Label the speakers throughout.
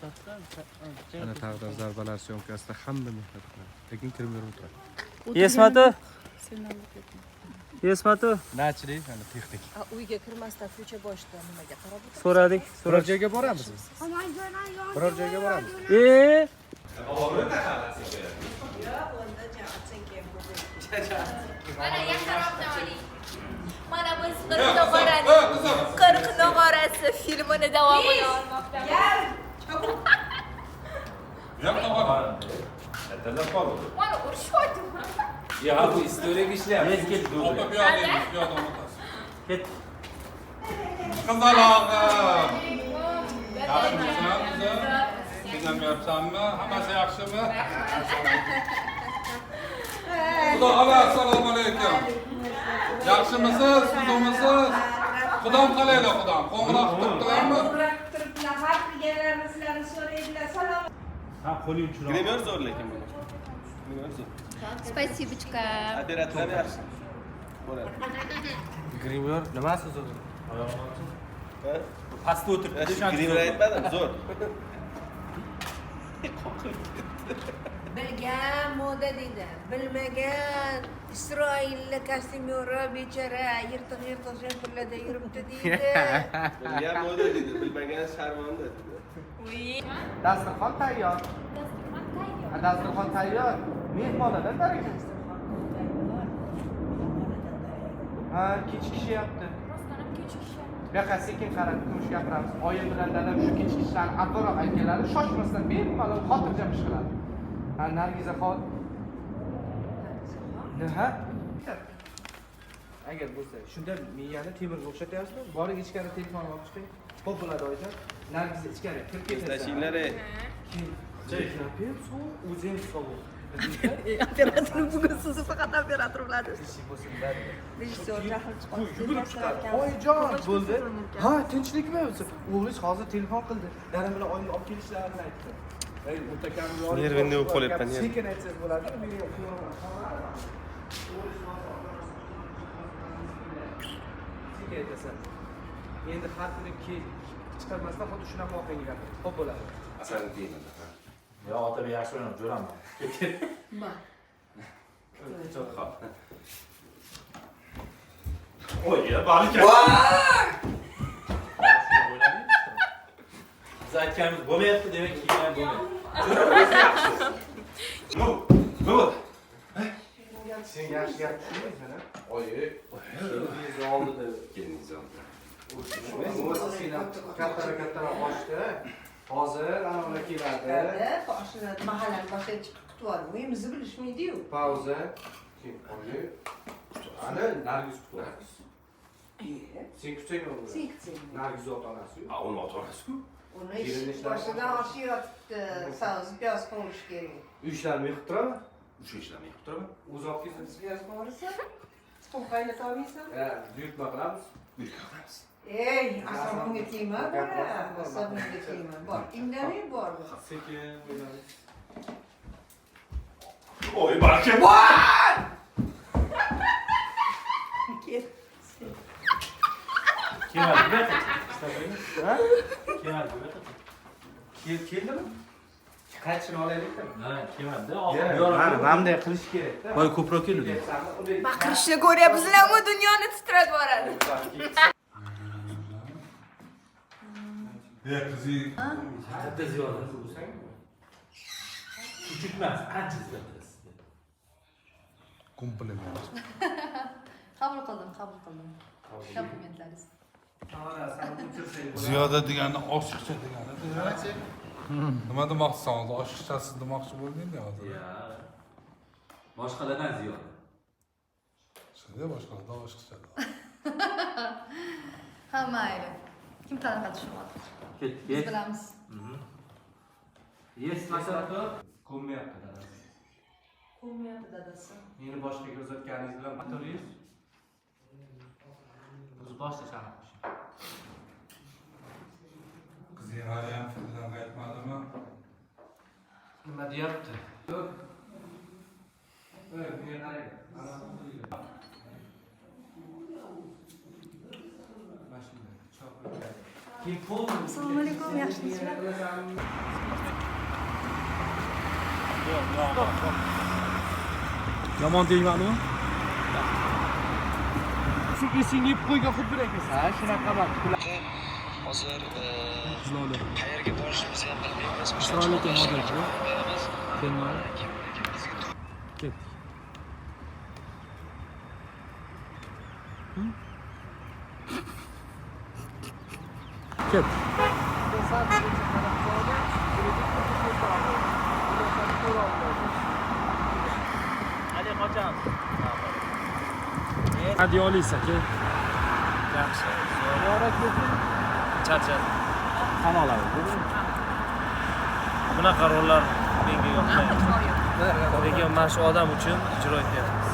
Speaker 1: Ana taqdir zarbalar syomkasida hamma mehnat qiladi. Lekin kirmay o'tiradi.
Speaker 2: Esmatu. Esmatu.
Speaker 1: Nachlik, ana texnik.
Speaker 3: Uyga kirmasdan ko'cha boshida nimaga qarab o'tiribsiz?
Speaker 2: So'radik.
Speaker 1: Biror joyga boramiz biz. Biror joyga boramiz.
Speaker 4: Mana yaxshiroqni oling. Mana biz 40 nog'orasi filmini davomini olmoqdamiz. Mana urishyapti.
Speaker 5: Ya bu istoriyaga ishlayapmiz. Ket.
Speaker 6: Qizalog'im. Yaxshimisan? Qiynamyapsanmi? Hammasi yaxshimi? Xudo xola, assalomu alaykum. Yaxshimisiz? Suzimisiz? Xudom qalaylar, xudom. Qo'ng'iroq turibdilarmi?
Speaker 7: Har kelganlarni sizlarni so'raydilar. Salom.
Speaker 2: Ha, qo'ling uchun.
Speaker 8: Grimyor zo'r lekin buni. Grimyor zo'r.
Speaker 4: Spasibochka.
Speaker 8: Operatsiya yaxshi. Bo'ladi.
Speaker 1: Grimyor nimasi zo'r?
Speaker 2: Pastda o'tirib.
Speaker 8: Grimyor aytmadim, zo'r.
Speaker 3: Bilgan moda deydi. Bilmagan Isroilli kostyumera bechara yirtiq-yirtiq shakllarda yuribdi deydi.
Speaker 8: Bilgan moda deydi, bilmagan sharmonda deydi.
Speaker 2: Dasturxon tayyor. Dasturxon tayyor. Mehmonlar daraka. Ha, kechikishyapti. Bu yoqqa sekin qarab turmush gapiramiz. Oyim bilan dadam shu kechikishlarni avvalroq aytganlari, shoshmasdan bemalol xotirjam ish qiladi. Ha, Nargiza xol. Ha? Agar bo'lsa, shunda miyani temirga o'xshatyapsizmi? Boring ichkari telefon olib chiqing. Xo'p bo'ladi oyijon. Nargiza ichkari kirib ketadi.
Speaker 8: Eslashinglar.
Speaker 2: Keyin sovuq, o'zing sovuq.
Speaker 3: Operator bugun sizni faqat operator biladi.
Speaker 2: Ishi bo'lsin-da.
Speaker 3: Rejissor jahl chiqadi.
Speaker 2: Yugurib chiqadi. Oyijon bo'ldi. Ha, tinchlikmi o'zi? O'g'lingiz hozir telefon qildi. Dadam bilan oyimni olib kelishlarini aytdi. Ey, o'takamni yorib.
Speaker 8: Nervini o'qib qolyapman.
Speaker 2: Sekin aytsangiz bo'ladi. Sekin aytasan. Endi har kuni chiqarmasdan xuddi shunaqa voqeaga gapir. Xo'p bo'ladi.
Speaker 8: Asal deyman.
Speaker 5: Ya otabek yaxshi o'ynab jo'raman.
Speaker 3: Bak.
Speaker 5: Çok xo'p. Oy, ya balik. Biz aytganimiz bo'layapti, demak keyin bo'lmaydi. Bu.
Speaker 2: Sen yaxshi gap tushundingmi? Oyi. Kelingizni oldida.
Speaker 8: Kelingizni oldida.
Speaker 2: Kattaroq ochdi. Hozir ana ular keladi.
Speaker 3: Boshlanadi. Mahallani boshiga chiqib kutib oldi. Uyimizni bilishmaydi-yu.
Speaker 2: Pauza. Keyin oyi. Ana Nargiz kutadi. Sen kutsang o'g'lim.
Speaker 3: Sen kutsang.
Speaker 2: Nargiz ota-onasi-yu.
Speaker 8: Ha, uni ota-onasi-ku.
Speaker 3: Uni ish boshidan oshi yotibdi. Savuz piyoz qovush kerak.
Speaker 2: Uy ishlarini yiqib turaman.
Speaker 8: Shu ishlarni qilib turaman.
Speaker 2: O'zi olib kelsangiz.
Speaker 3: Piyoz qovurasan. Tuxum qaynata olmaysanmi?
Speaker 2: Ha, buyurtma qilamiz.
Speaker 8: Buyurtma qilamiz.
Speaker 3: Ey, asabimga tegma bola. Asabimga tegma. Bor, indamay bor.
Speaker 2: Sekin o'ylab.
Speaker 5: Oy, baraka.
Speaker 3: Kel.
Speaker 5: Keladi,
Speaker 2: Ha?
Speaker 5: keladi.
Speaker 2: Keldimi? Qaytishini olaylik-da.
Speaker 5: Ha, keladi.
Speaker 2: Mana bunday qilish kerak-da.
Speaker 5: Voy, ko'proq keldi.
Speaker 4: Baqirishni ko'ryapsizlarmi? Dunyoni titratib yuboradi.
Speaker 6: Qizi.
Speaker 5: Katta ziyoda. Küçük emas, ancha ziyoda.
Speaker 6: Kompliment.
Speaker 4: Qabul qildim. Komplimentlaringiz.
Speaker 6: Ziyoda degani oshiqcha degani. Nima demoqchisan hozir? Oshiqchasiz demoqchi bo'ldingmi hozir?
Speaker 5: Ya. Boshqalardan ziyoda.
Speaker 6: Shunday boshqalardan oshiqcha.
Speaker 4: Ha, mayli. Kim qanaqa tushunadi?
Speaker 5: Ket.
Speaker 4: Biz bilamiz.
Speaker 5: Yes, masalan, ko'rmayapti dadasi.
Speaker 3: Qo'ymayapti dadasi.
Speaker 2: Meni boshqa ko'rsatganingiz bilan motoringiz.
Speaker 5: Biz boshqa shahar.
Speaker 6: Qizi hali ham filmdan qaytmadimi?
Speaker 2: Nima deyapti? Ey, bu yerga qarang. Mashina.
Speaker 4: Assalomu alaykum, yaxshimisizlar?
Speaker 1: Yomon tegmadimi?
Speaker 2: Shu esingni yeb qo'ygan xuddi ekansan. Ha, shunaqa bor.
Speaker 9: Hozir
Speaker 1: Chiroyli.
Speaker 9: qayerga borishimizni ham bilmaymiz.
Speaker 1: Chiroyli ekan modelchi. Kelmadi. Ket. Ket.
Speaker 5: Hadi qocham.
Speaker 1: Hadi oliysa ke.
Speaker 5: Yaxshi. Charchadi.
Speaker 1: Qamaladi.
Speaker 5: Bunaqa rollar menga yoqmaydi. Lekin mana shu odam uchun ijro etyapmiz.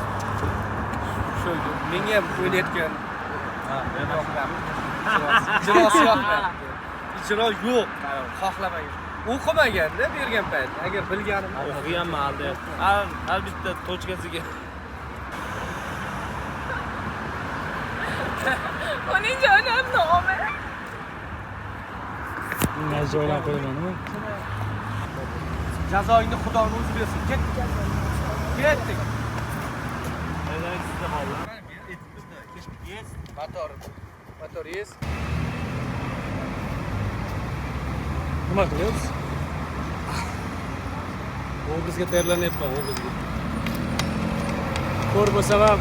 Speaker 2: Shu menga ham o'ylayotgan
Speaker 5: Ha, men yoqmayapti.
Speaker 2: ijrosi yoqmayapti. Ijro yo'q. Xohlamagan. O'qimaganda bergan payt. Agar bilganim
Speaker 5: O'qiganman alda. Har bitta tochkasiga.
Speaker 4: Uning joydan nomi.
Speaker 1: Bunga joylar qo'yman-ku.
Speaker 2: jazoingni Xudoning o'zi bersin. Ketdik.
Speaker 5: Aylanib sizda qoldi.
Speaker 2: Motor yes.
Speaker 1: Nima qilyapsiz? U bizga tayyorlanyapti, u bizga. Ko'r bo'lsa ham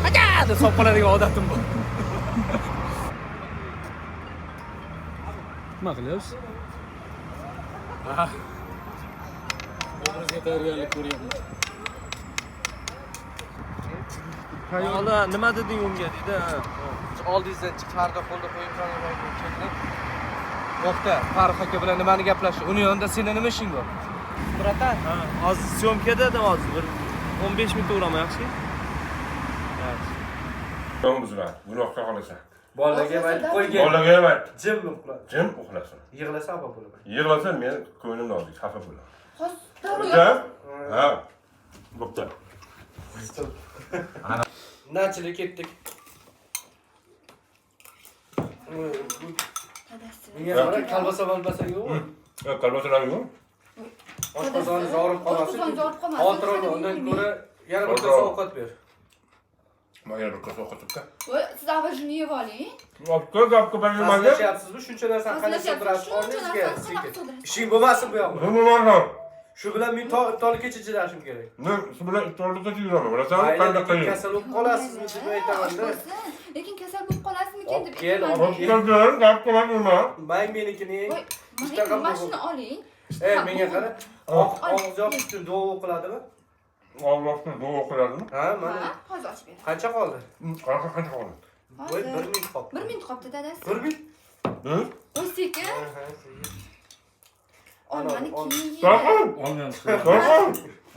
Speaker 1: aka deb sopqoladigan odatim bor. Nima qilyapsiz? Ha. Bizga tayyorgarlik ko'ryapmiz.
Speaker 5: Ola nima deding unga dedi.
Speaker 2: Oldingizdan chiqardi, qo'lda qo'yib qo'ygan. To'xta, Farruh aka bilan nimani gaplashdi? Uni yonida sening nima ishing bor? Bratan,
Speaker 5: Ha, hozir syomkada edim hozir. Bir 15 minut uraman, yaxshi?
Speaker 10: Yo'q buzlar, gunohga qolasan.
Speaker 2: bolaga aytib qo'ygan.
Speaker 10: Bolaga ham ayt.
Speaker 2: Jim uxla.
Speaker 10: Jim uxlasin.
Speaker 2: Yig'lasa xafa bo'laman.
Speaker 10: Yig'lasa men ko'nglim nozik, xafa bo'laman.
Speaker 4: Hozir
Speaker 10: Jim? Ha. Bo'pti.
Speaker 2: Nachili ketdik. Menga qara, kalbasa bo'lmasa yo'q.
Speaker 10: Qalbasalar yo'q.
Speaker 2: Oshqozoni zorib qolmasin.
Speaker 4: Oshqozoni zorib qolmasin.
Speaker 2: Xotirani undan ko'ra yana bir kosa ovqat ber.
Speaker 10: Mana yana bir kosa ovqat o'tdi.
Speaker 4: Voy, siz avvalini yeb oling.
Speaker 10: Obko gapga bermagan.
Speaker 2: Hazillashyapsizmi? Shuncha narsani qanday so'rasiz? O'rningizga sekin. Ishing bo'lmasin bu yoqda.
Speaker 10: Nima
Speaker 2: Shu bilan men toli kecha chidashim kerak.
Speaker 10: men shu bilan to'g'rida yuraman. Bilasanmi? Qanday qiyin.
Speaker 2: Kasal bo'lib qolasizmi deb aytaman-da.
Speaker 4: Lekin kasal bo'lib qolasizmikin deb
Speaker 2: Kel,
Speaker 10: Obko'dan gapga berma.
Speaker 2: May menikini.
Speaker 4: Voy, mashina oling.
Speaker 2: Menga qara. Og'iz yopish uchun duo o'qiladimi?
Speaker 10: Allohga duo o'qiladimi?
Speaker 2: Ha, mana.
Speaker 4: Ha, hozir ochib beraman.
Speaker 2: Qancha qoldi?
Speaker 10: Qancha qoldi?
Speaker 2: Voy,
Speaker 4: Hozir
Speaker 2: 1 minut qoldi.
Speaker 4: 1 minut qolibdi dadasi.
Speaker 2: 1 minut?
Speaker 4: Voy, sekin. Olmani keyin yeydi.
Speaker 10: So'qin.
Speaker 5: Olmayapmiz.
Speaker 10: So'qin.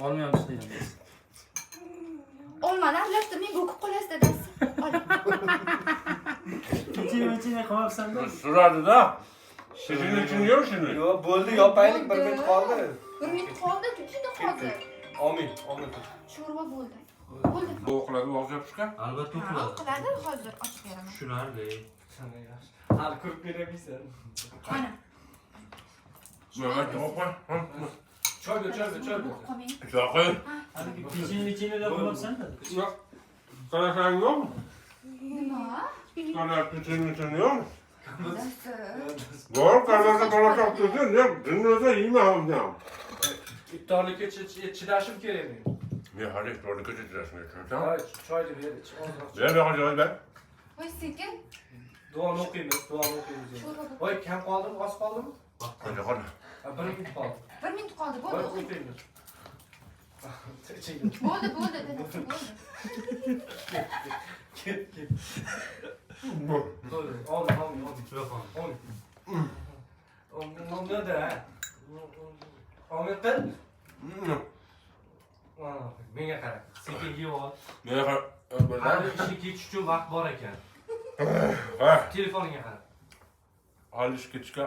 Speaker 5: Olmayapmiz deyapmiz.
Speaker 4: Olmani aralashtirmang, bo'kib qolasiz dadasi. Oling.
Speaker 5: Kechiring qolibsan-da.
Speaker 10: Suradi-da. Sizin uchun yo'q shuni.
Speaker 2: Yo'q, bo'ldi, yopaylik 1 minut qoldi.
Speaker 4: 1 minut qoldi, juda hozir.
Speaker 2: Amin, amin.
Speaker 4: Sho'rva bo'ldi. Bo'ldi.
Speaker 10: Bu o'qiladi, og'iz yopishga.
Speaker 5: Albatta
Speaker 4: Ha, qiladi, hozir ochib beraman.
Speaker 5: Tushunarli.
Speaker 2: Sana yaxshi. Hali ko'rib beramaysan.
Speaker 4: Mana.
Speaker 10: Mana javob qo'y.
Speaker 2: Choyda.
Speaker 4: Qolmang.
Speaker 10: So'qin.
Speaker 5: Pechennilar qilibsan-da.
Speaker 10: Yo'q. Qarasang yo'qmi?
Speaker 4: Nima?
Speaker 10: Qarab pechennilar yo'qmi?
Speaker 4: Dadasi.
Speaker 10: Bor, qarasa qarasa tursin. Yo'q, dunyoda yeyman ham.
Speaker 2: İftarlık chidashim kerak men.
Speaker 10: Men hali iftorlikka chidashmayman.
Speaker 2: Ha, choyni ber, ich ozroq.
Speaker 10: Ber, joy ber.
Speaker 4: Voy, sekin.
Speaker 2: Duoni o'qiymiz.
Speaker 4: Sho'rva bo'ldi.
Speaker 2: Voy, kam qoldimi? Oz qoldimi?
Speaker 10: Qancha qoldi?
Speaker 2: 1 minut qoldi.
Speaker 4: 1 minut qoldi,
Speaker 2: Voy,
Speaker 4: bo'ldi.
Speaker 2: o'qiymiz.
Speaker 4: Bo'ldi, dadasi, bo'ldi.
Speaker 2: Ket. Bo'ldi. Oldim. Nada. Olmay qil. Menga qara. Sekin yeb ol.
Speaker 10: Men
Speaker 2: Hali ishga ketish uchun vaqt bor ekan.
Speaker 10: ha,
Speaker 2: Telefoningga qara.
Speaker 10: olish ketishga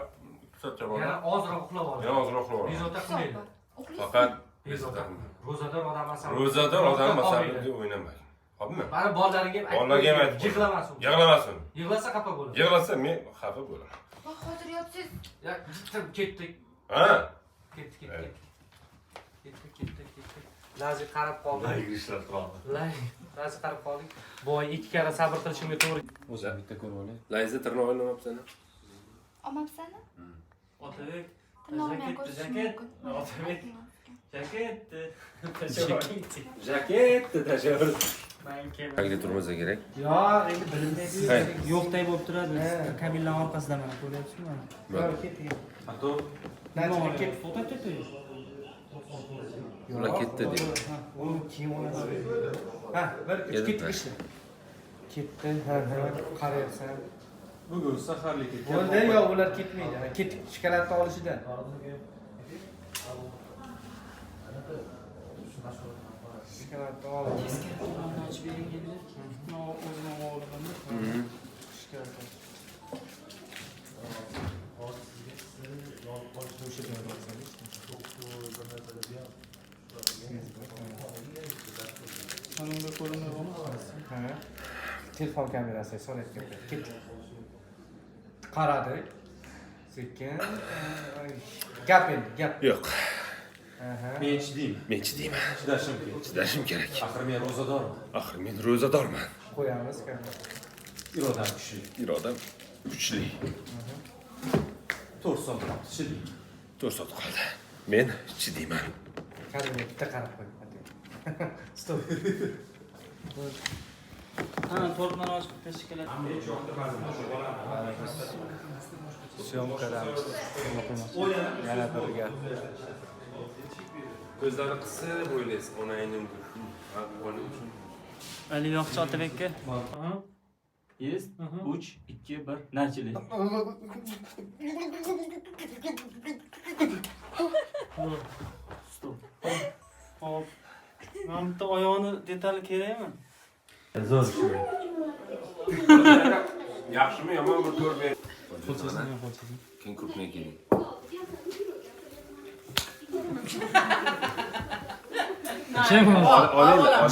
Speaker 10: qisqacha bor.
Speaker 2: Yana ozroq uxlab ol.
Speaker 10: Yana ozroq qilib
Speaker 2: Bezovta qilmaydi.
Speaker 10: Faqat
Speaker 2: Ro'zador odam masalan.
Speaker 10: ro'zador odam masalan deb o'ynamaydi. Xo'pmi?
Speaker 2: Mana bolalarga ham
Speaker 10: Bolalarga ham aytib qo'y.
Speaker 2: yig'lamasin.
Speaker 10: Yig'lamasin.
Speaker 2: Yig'lasa xafa bo'ladi.
Speaker 10: Yig'lasa men xafa bo'laman.
Speaker 4: Voy, hozir yopsiz.
Speaker 2: Ya, ketdik.
Speaker 10: Ha?
Speaker 2: Ketdik. Lazi qarab qoldik.
Speaker 10: Girishlar qoldi.
Speaker 2: Lazi qarab qoldik. Boy 2 karra sabr qilishimga to'g'ri.
Speaker 1: O'zi bitta ko'rib olay.
Speaker 10: Layza tirnoq o'ynamabsan.
Speaker 4: Olmabsizmi?
Speaker 5: Otabek.
Speaker 4: Tirnog'imni ham ko'rishim mumkin.
Speaker 5: Otabek. Jaketni.
Speaker 10: Jaketni tashavvur.
Speaker 5: Men keldim.
Speaker 10: Qanday turmasa kerak?
Speaker 2: Yo, endi bilimdagi.
Speaker 5: Yo'qday bo'lib turadi. Kamillar orqasidaman, ko'ryapsizmi mana?
Speaker 2: Yo, ketdik.
Speaker 10: Ato,
Speaker 2: Nima ketdi? Foto ketdi.
Speaker 10: ular ketdi dedi.
Speaker 2: U kiyim oladi. Ha, bir ketdik ishla. Ketdi. Ha, qarayapsan.
Speaker 1: Bugun saharlik ketgan.
Speaker 2: Bo'ldi, yo ular ketmaydi. Ketdik shokoladni olishidan. Shokoladni olib.
Speaker 5: Ochib bering endi. O'zim og'riqimni.
Speaker 2: Shokoladni.
Speaker 5: Sonunda ko'rinmayapmi?
Speaker 2: Ha. Telefon kamerasiga solayotgan. Ketdi. Qaradi. Sekin. Gap endi, gap.
Speaker 10: Yo'q.
Speaker 2: Aha.
Speaker 1: Men chidayman.
Speaker 10: Men chidayman.
Speaker 1: Chidashim kerak.
Speaker 10: Chidashim kerak.
Speaker 1: Axir men ro'zadorman.
Speaker 10: Axir men ro'zadorman.
Speaker 2: Qo'yamiz kamera.
Speaker 1: Irodam kuchli.
Speaker 10: Irodam kuchli.
Speaker 1: 4 soat chidayman.
Speaker 10: 4 soat qoldi. Men chidayman.
Speaker 2: Kadrga bitta qarab qo'y. Stop.
Speaker 5: Ha, to'rtdan ochib tashkilat.
Speaker 2: Syomkadamiz. Yana birga.
Speaker 10: Ko'zlarni qisib o'ylaysiz, onangning bola uchun.
Speaker 5: Ali yo'qchi Otabekka. 100 3 2 1 nachili. Stop. Hop. Men bitta oyog'ini detali kerakmi?
Speaker 1: Zo'r shu.
Speaker 10: Yaxshimi, yomonmi ko'rmay.
Speaker 5: Qo'chasini qo'chasini.
Speaker 10: Keyin ko'pnay keling.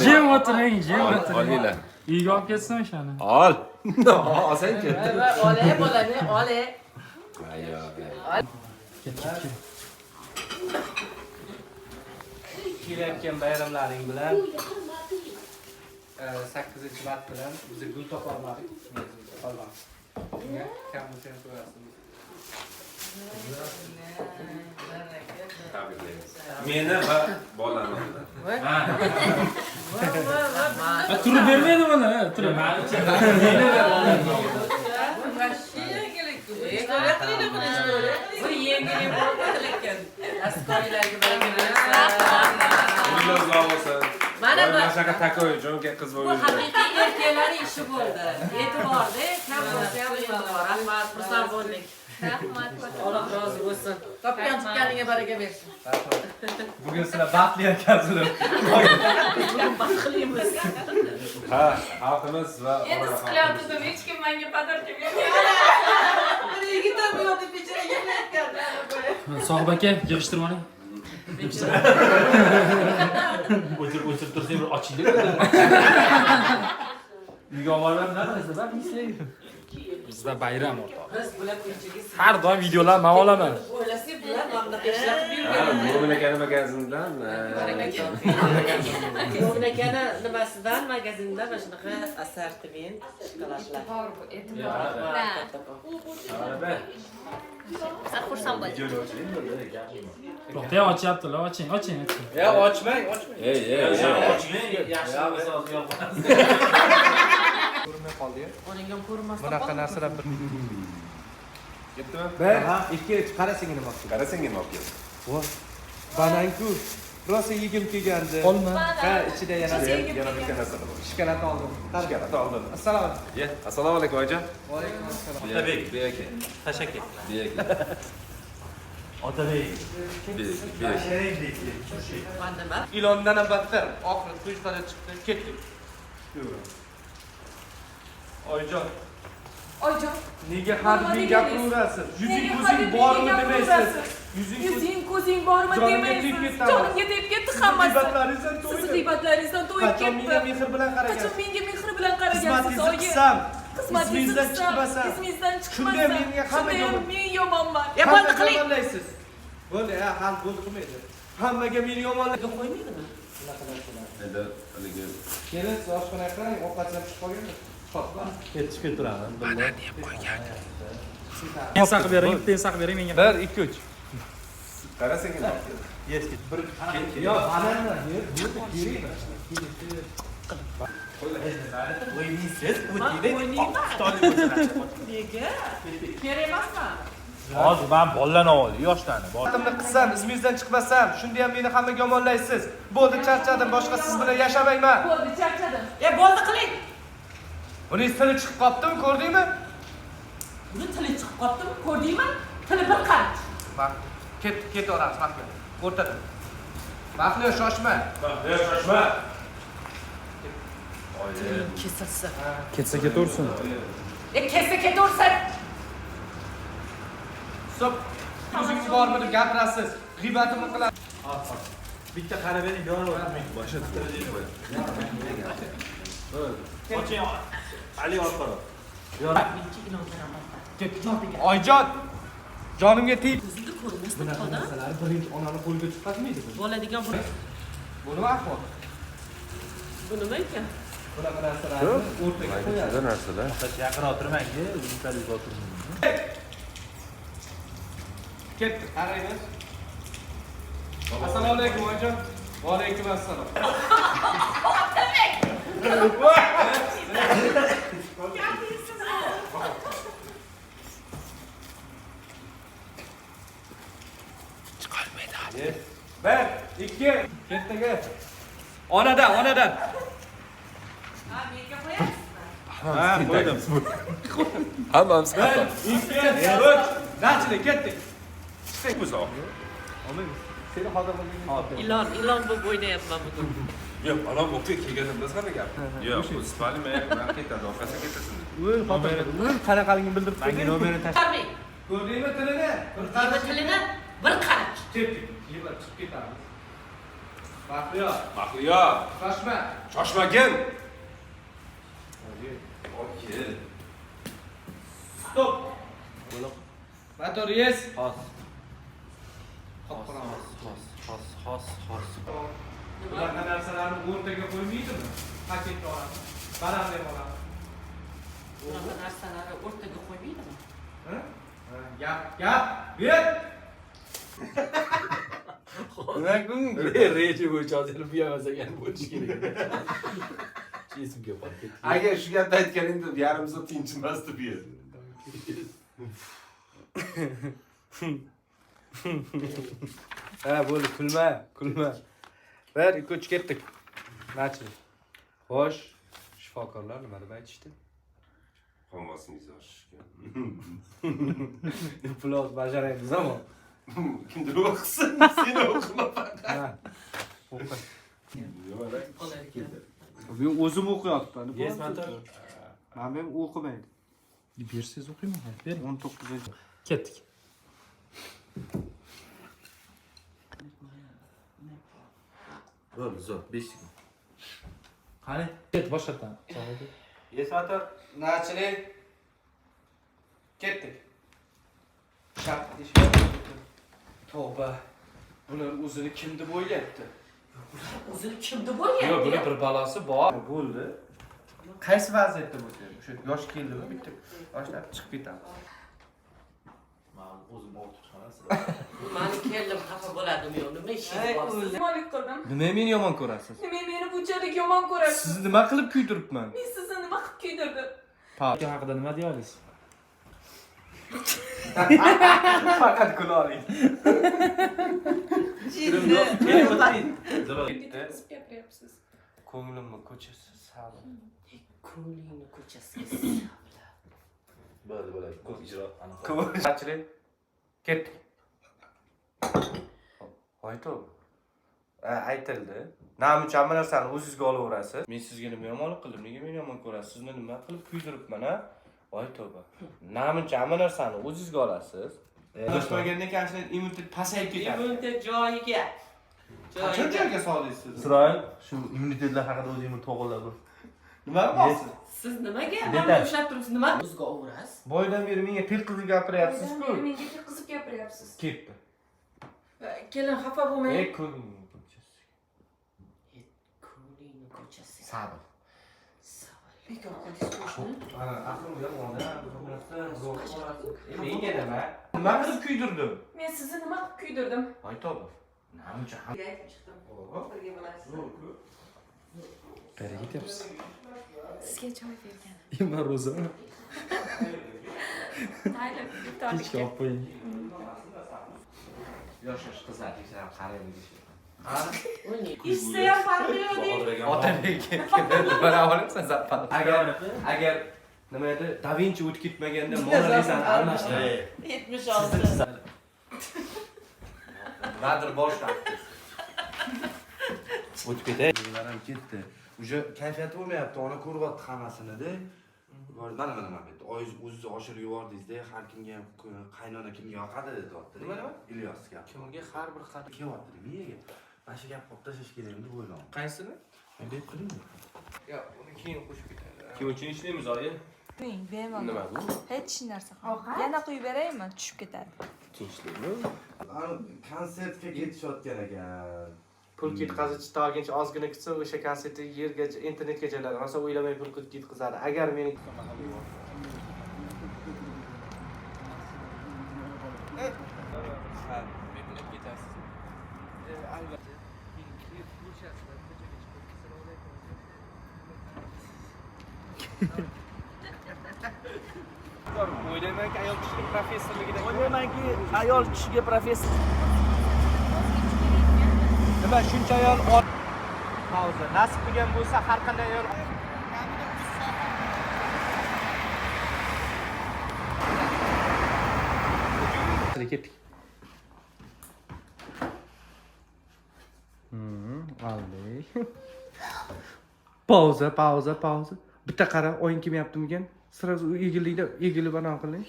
Speaker 5: Jim o'tiring, jim o'tiring.
Speaker 10: Olinglar.
Speaker 5: Uyga olib ketsin o'shani.
Speaker 10: Ol. Olsang ketdi.
Speaker 3: Ole bolani, ole.
Speaker 10: Ayyo.
Speaker 2: Kelayotgan bayramlaring bilan 8-mart bilan biz gul topolmadik. Qolgan. Kam sen ko'rasiz.
Speaker 10: Tabriklaymiz. Meni va bolamni.
Speaker 5: Turib bermaydi buni, turib.
Speaker 10: Mana bu shaka takoy jonga qiz
Speaker 3: Bu
Speaker 10: bo'ldi.
Speaker 3: haqiqiy erkaklar ishi bo'ldi. E'tiborda, kam bo'lsa ham e'tibor. Rahmat, xursand bo'ldik.
Speaker 4: Rahmat.
Speaker 3: Alloh rozi bo'lsin. Topgan tutganiga baraka bersin.
Speaker 2: Bugun sizlar baxtli ekansizlar.
Speaker 3: Bugun baxtlimiz.
Speaker 10: Ha, xalqimiz va
Speaker 4: Endi siqilyapti, hech kim menga podarka bermaydi.
Speaker 3: Bir yigitlar bu yoqda pecharaga kelayotgan.
Speaker 5: Sog'ib aka, yig'ishtirib oling. O'tirib tursang bir ochinglar. Uyga olib nima qilasizlar? Ben mislayman. Bizda bayram o'rtoq.
Speaker 3: Biz bular ko'chaga
Speaker 5: Har doim videolar men olaman.
Speaker 3: o'ylasak bular mamda ishlatib
Speaker 10: Ha,
Speaker 3: yurgan.
Speaker 10: Mo'min akani magazindan.
Speaker 3: Mo'min akani nimasidan magazinda mana shunaqa assortiment shokoladlar.
Speaker 4: Bor bu e'tibor. Xursand bo'ling.
Speaker 5: To'xtay, ochyaptilar, oching.
Speaker 2: Ya ochmang.
Speaker 10: Ey.
Speaker 5: Yaxshi misoz yo'qmas.
Speaker 2: Ko'rinmay qoldi-yu.
Speaker 3: Uning ham ko'rinmasdan
Speaker 2: Bunaqa narsalar bir
Speaker 10: Ketdimi?
Speaker 2: 1, 2, 3 qarasang nima bo'ldi.
Speaker 10: Qarasang nima bo'ldi?
Speaker 2: Voh. Bananku. Rosa yegim kelgandi.
Speaker 5: Qolma.
Speaker 2: Ha, ichida yana
Speaker 10: Yana bitta narsa bor.
Speaker 2: shokolad oldim.
Speaker 10: Shokolad oldim.
Speaker 2: Assalomu alaykum.
Speaker 10: Ye, assalomu alaykum aka.
Speaker 2: Va alaykum assalom.
Speaker 10: Otabek, aka.
Speaker 5: Tashakkur.
Speaker 10: Aka.
Speaker 5: Otabek.
Speaker 3: nima?
Speaker 2: Ilondan ham battar. Oxiri quyushqada chiqdi, ketdik. Oyjon,
Speaker 4: Oyjon.
Speaker 2: nega har bir gapiraverasiz? Yuzing ko'zing bormi demaysiz?
Speaker 7: Yuzing ko'zing bormi demaysiz? Jonimga tegib ketdi hammasi.
Speaker 2: G'iybatlaringizdan
Speaker 7: Siz
Speaker 2: to'ydim.
Speaker 7: g'iybatlaringizdan to'yib
Speaker 2: Qachon menga
Speaker 7: ketdi.
Speaker 2: mehr bilan
Speaker 7: Qachon
Speaker 2: qaragansiz?
Speaker 7: menga mehr bilan qaragansiz,
Speaker 2: Xizmatingizni
Speaker 7: oyi?
Speaker 2: qilsam, Ismingizdan chiqmasam.
Speaker 7: Ismingizdan chiqmasam.
Speaker 2: Shunday menga hamma yomon.
Speaker 7: Men yomonman.
Speaker 3: Ya bo'ldi qiling.
Speaker 2: yomonlaysiz. Bo'ldi, hal bo'ldi qilmaydi. Hammaga meni yomonlaydi.
Speaker 3: Qo'ymaydimi?
Speaker 8: Endi haligi
Speaker 2: Kelin siz oshxonaga qarang, ovqatlar pishib qolganmi? Shotlar.
Speaker 5: Yetishib ketiraman.
Speaker 1: Banan yeb qo'ygan.
Speaker 5: Men saqib bering, bitta saqib bering menga.
Speaker 2: 1 2 3.
Speaker 8: qarasang
Speaker 5: Yes,
Speaker 2: Yo, bananni yer, yering.
Speaker 5: O'ynaysiz,
Speaker 3: Nega? Kerak emasmi?
Speaker 5: Hozir men bolani oldi, yoshlarni.
Speaker 2: Xatimni qilsam, izmingizdan chiqmasam, shunda ham meni hammaga yomonlaysiz. Bo'ldi, charchadim, boshqa siz bilan yashamayman.
Speaker 7: Bo'ldi, charchadim.
Speaker 3: Bo'ldi qiling.
Speaker 2: Uning tili chiqib qoptimi, ko'rdingmi?
Speaker 3: Buni tili chiqib qoptimi? Ko'rdingmi? Tili bir qarich.
Speaker 2: Bak, ketaveramiz, Mahliyo. O'rtada. Mahliyo, shoshma.
Speaker 3: Kesilsa.
Speaker 5: Ketsa ketaversin.
Speaker 3: Ketsa ketaversin.
Speaker 2: Stop. O'zingiz bormi deb gapirasiz. G'iybatimni qilasiz.
Speaker 5: Bitta qarab bering, yo'q, boshqa. Oching. Ali orqaro.
Speaker 2: Oyjon. Jonimga tegib.
Speaker 3: O'zingga ko'rmasdan qoldi.
Speaker 2: narsalar birinchi onani qo'lga chiqarmaydi.
Speaker 3: Bo'ladigan
Speaker 2: Buni ahvol.
Speaker 3: bu nima ekan?
Speaker 2: Bunaqa narsalarni o'rtaga qo'yadi.
Speaker 1: narsalar.
Speaker 5: Yaqin o'tirmang-ku, o'zingizlar o'tirmang.
Speaker 2: Ketdi, qaraymiz. Assalomu alaykum, oyjon. Va alaykum assalom.
Speaker 1: Chiqolmaydi.
Speaker 2: 1 2 ketdagi. Onadan.
Speaker 7: Ha, menga qo'yasizmi?
Speaker 2: Ha, qo'ydim.
Speaker 1: Hammamiz
Speaker 2: 1 2 3 Nachli ketdik. Chiqdik uzoq. Seni hozir
Speaker 3: Ilon bo'lib o'ynayapman bugun.
Speaker 8: yo'q ana o'qib kelganimda qana gap yo'q bu spali men ketadi orqasiga ketasan
Speaker 2: qanaqaligini bildirib
Speaker 5: Menga nomerini
Speaker 3: Qarmang.
Speaker 2: ko'rdingmi tilini? Bir
Speaker 3: Qilma
Speaker 2: qarich
Speaker 3: tilini bir qarich.
Speaker 2: ketdik. Yig'lab chiqib ketamiz. Mahliyo,
Speaker 8: mahliyo
Speaker 2: shoshma.
Speaker 8: shoshmagin okey
Speaker 2: Stop. Motor yes.
Speaker 5: Hos.
Speaker 2: Bunaqa narsalarni o'rtaga qo'ymaydimi? Paketga olamiz. Baramni ham olamiz.
Speaker 3: Bunaqa narsalarni o'rtaga qo'ymaydimi?
Speaker 2: Ha? Gap, ber.
Speaker 5: Reja bo'yicha hozir buyamasagan bo'lish kerak. Esimga qolib ketdi.
Speaker 8: agar shu gapni aytganingda yarim soat tinchimasdi bu yer
Speaker 2: Ha, bo'ldi, kulma. 1 2 3 ketdik. Nachli. Xo'sh, shifokorlar nima deb aytishdi?
Speaker 8: qon bosimingiz oshishgan
Speaker 2: Pulov bajaraymiz ammo.
Speaker 8: kimdir o'qisin seni o'qima
Speaker 2: Ha.
Speaker 8: faqat
Speaker 2: Men o'zim o'qiyapman.
Speaker 5: Yes, motor.
Speaker 2: Men o'qimaydi.
Speaker 5: Bersiz o'qiyman. Bering.
Speaker 2: 19.
Speaker 5: Ketdik.
Speaker 8: bo'ldi zo'r 5
Speaker 5: Qani? Ket boshqatdan.
Speaker 2: Yes, motor. Nachli. Ketdik. Shart deyishdi. Tavba. Bular o'zini kim deb o'ylayapti?
Speaker 3: O'zini kim deb o'ylayapti?
Speaker 2: Yo'q, buni bir balosi bor. Bo'ldi. Qaysi vaziyatda bo'lsa, o'sha yosh keldimi, bitta boshlab chiqib ketamiz.
Speaker 5: Men o'zim o'qib chiqaman.
Speaker 3: Mani keldim xafa bo'ladimi yo'q, nima ishingiz bor?
Speaker 7: Yomonlik qildim.
Speaker 2: Nima meni yomon ko'rasiz?
Speaker 7: Nima meni bunchalik yomon ko'rasiz?
Speaker 2: Sizni nima qilib kuydiribman?
Speaker 7: Men sizni nima qilib kuydirdim?
Speaker 5: Papa haqida nima deya olasiz?
Speaker 2: Faqat kula oling.
Speaker 7: Bitib gapiryapsiz.
Speaker 2: Ko'nglimni ko'chasi sal.
Speaker 3: Ko'nglingni ko'chasi.
Speaker 5: Bo'ldi. Ko'p ijro aniq.
Speaker 2: Ko'chali. Ketdik. Hoyto. Aytildi. Namuncha hamma narsani o'zingizga olaverasiz. Men sizga nima yomonlik qildim? Nega meni yomon ko'rasiz? Sizni nima qilib kuydiribman, ha? Voy tavba. Namuncha hamma narsani o'zingizga olasiz. Boshmagandan keyin shunday immunitet pasayib ketadi.
Speaker 3: Immunitet joyiga.
Speaker 2: Qachon joyiga soldingiz siz?
Speaker 5: Isroil shu immunitetlar haqida o'zingni to'g'rilab
Speaker 2: Nima qilmoqsiz?
Speaker 3: Siz nimaga mana ushlab turibsiz? Nima o'zga o'rasiz?
Speaker 2: Boydan beri menga til qizib gapiryapsiz-ku.
Speaker 7: Menga qizib gapiryapsiz.
Speaker 2: Ketdi.
Speaker 3: Kelin xafa bo'lmang.
Speaker 2: Ko'ngilning ko'chasi.
Speaker 3: Ko'ngilning ko'chasi.
Speaker 2: Sabr.
Speaker 3: Bekor qildingiz qo'shni.
Speaker 2: Ana, aqlim yo'q onda. Menga nima? Nima qilib kuydirdim?
Speaker 7: Men sizni nima qilib kuydirdim?
Speaker 2: Aytobi. Nima uchun?
Speaker 3: Aytib chiqdim. Birga bo'lasiz.
Speaker 1: Qayerga ketyapsiz?
Speaker 7: Sizga choy bergan.
Speaker 1: Men ro'za.
Speaker 7: Mayli,
Speaker 1: Kechga olib qo'ying.
Speaker 2: Yosh qizlar tekshirib qaraylik deyishadi.
Speaker 7: Ishsa ham farqi yo'q deydi.
Speaker 2: Otabek, bana olyapsan zapan. Agar nima edi? Da Vinci o'tib ketmaganda Mona Lisani almashtirib.
Speaker 3: 76.
Speaker 2: Nadir boshlab. O'tib ketay. Ular ham ketdi. Uje kayfiyati bo'lmayapti. Ona ko'ryapti hammasini-da. Mana bu yerda oyingiz o'zingiz oshirib yubordingiz-da, har kimga ham qaynona kimga yoqadi deyapti. Nima? Ilyosga.
Speaker 5: Kimga har bir xat
Speaker 2: Kelyapti, miyaga. Mana shu gap qilib tashlash kerakmi deb o'yladim.
Speaker 5: qaysini?
Speaker 2: Deb qildim.
Speaker 5: Yo, uni keyin qo'shib ketaylik.
Speaker 8: Kim uchun ishlaymiz, oyi?
Speaker 7: Qo'ying, bemalol.
Speaker 8: Nima bu?
Speaker 7: Hech narsa qilmang. Yana quyib beraymi? Tushib ketadi.
Speaker 8: Tinchlikmi?
Speaker 2: Konsertga ketishayotgan ekan.
Speaker 5: Pul ketkazib tag'incha ozgina kutsa o'sha konsertni yergacha internetga joyladi. Rosa o'ylamay pul ketkazadi. Agar meni o'ylaymanki ayol kishiga professorligida o'ylaymanki ayol kishiga professor nima shuncha ayol pauza nasib qilgan bo'lsa har qanday ayol
Speaker 1: Ketdik. Aldik. Pauza. Bitta qara, o'yin kelmayaptimikan? Sразу egillikda egilib anaqa qiling.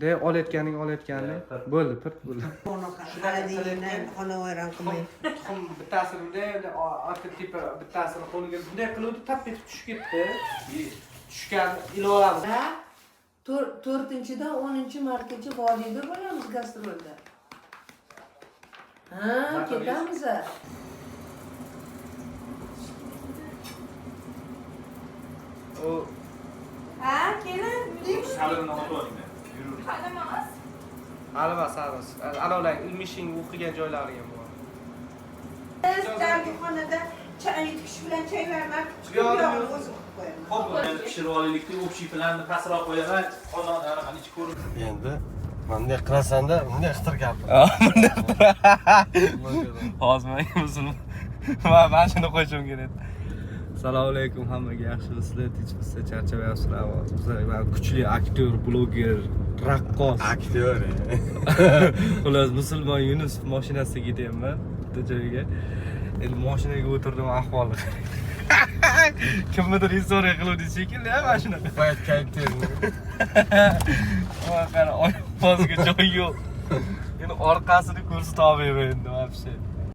Speaker 1: De olayotganing. Bo'ldi, pirt bo'ldi.
Speaker 11: Xonavayron qilmang.
Speaker 5: tuxum bittasini bunday orqa tepa bittasini qo'liga bunday qiluvdi, tap etib tushib ketdi. Tushgan ilovamiz.
Speaker 11: 4-dan 10-martgacha Vodiyda bo'lamiz gastrolda. Ha, ketamiz. Ha, kelin, yuring.
Speaker 8: Sabrini olib olinglar.
Speaker 7: Qadamas.
Speaker 5: Halimas. Ana ilmishing o'qigan joylari ham bor.
Speaker 11: Biz dargohxonada choy tikish bilan choylarni o'zim qo'yaman.
Speaker 8: Xo'p, pishirib olaylikda общий planni pastroq qo'yaman. Qozon anaqani ichi ko'rib.
Speaker 5: Endi bunday qilasanda, bunday ixtir gapir. Hozir men musulmon. Men shuni qo'yishim kerak. Assalomu alaykum hammaga, yaxshimisizlar? Tinchmisizlar? Charchamayapsizlar? Biz kuchli aktyor, bloger, raqqos.
Speaker 1: Aktyor.
Speaker 5: Xullas, musulmon Yunus mashinasiga ketyapman bitta joyga. Endi mashinaga o'tirdim, ahvoli. Kimnidir historiya qiluvdi shekilli, mana shunaqa.
Speaker 1: Bayat kaytdir.
Speaker 5: Mana qara, oyog'iga joy yo'q. Endi orqasini ko'rsata olmayman endi, вообще.